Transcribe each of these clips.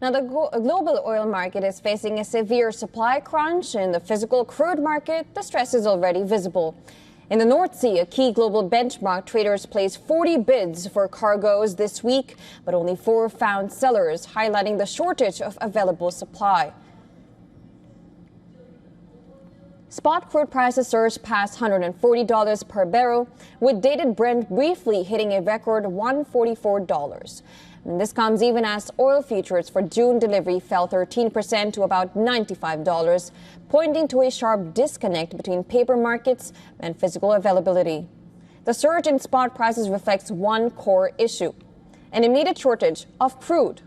Now, the global oil market is facing a severe supply crunch. In the physical crude market, the stress is already visible. In the North Sea, a key global benchmark, traders placed 40 bids for cargoes this week, but only 4 found sellers, highlighting the shortage of available supply. Spot crude prices surged past $140 per barrel, with dated Brent briefly hitting a record $144. And this comes even as oil futures for June delivery fell 13% to about $95, pointing to a sharp disconnect between paper markets and physical availability. The surge in spot prices reflects one core issue: an immediate shortage of crude.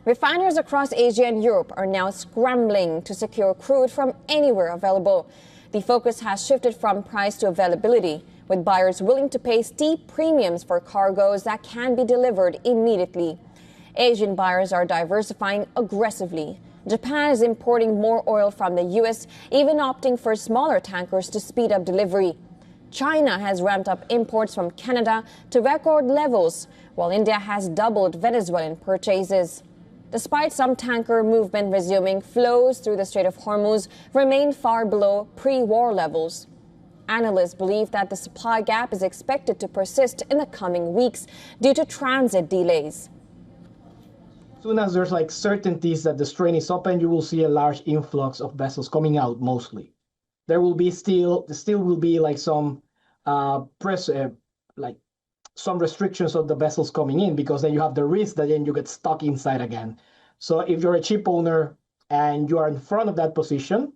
Refiners across Asia and Europe are now scrambling to secure crude from anywhere available. The focus has shifted from price to availability, with buyers willing to pay steep premiums for cargoes that can be delivered immediately. Asian buyers are diversifying aggressively. Japan is importing more oil from the U.S., even opting for smaller tankers to speed up delivery. China has ramped up imports from Canada to record levels, while India has doubled Venezuelan purchases. Despite some tanker movement resuming, flows through the Strait of Hormuz remain far below pre-war levels. Analysts believe that the supply gap is expected to persist in the coming weeks due to transit delays. As soon as there's certainties that the strait is open, you will see a large influx of vessels coming out mostly. There will be still will be some some restrictions of the vessels coming in, because then you have the risk that then you get stuck inside again. So if you're a ship owner and you are in front of that position,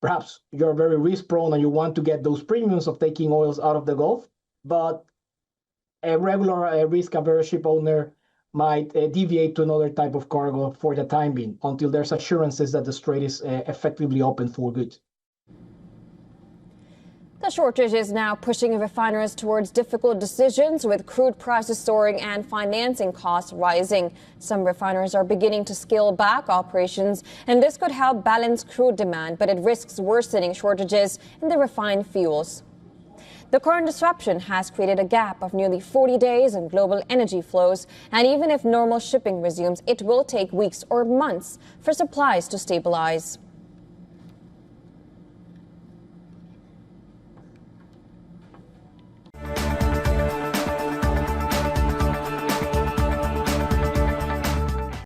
perhaps you're very risk prone and you want to get those premiums of taking oils out of the Gulf, but a regular risk averse ship owner might deviate to another type of cargo for the time being until there's assurances that the strait is effectively open for good. The shortage is now pushing refiners towards difficult decisions, with crude prices soaring and financing costs rising. Some refiners are beginning to scale back operations, and this could help balance crude demand, but it risks worsening shortages in the refined fuels. The current disruption has created a gap of nearly 40 days in global energy flows, and even if normal shipping resumes, it will take weeks or months for supplies to stabilize.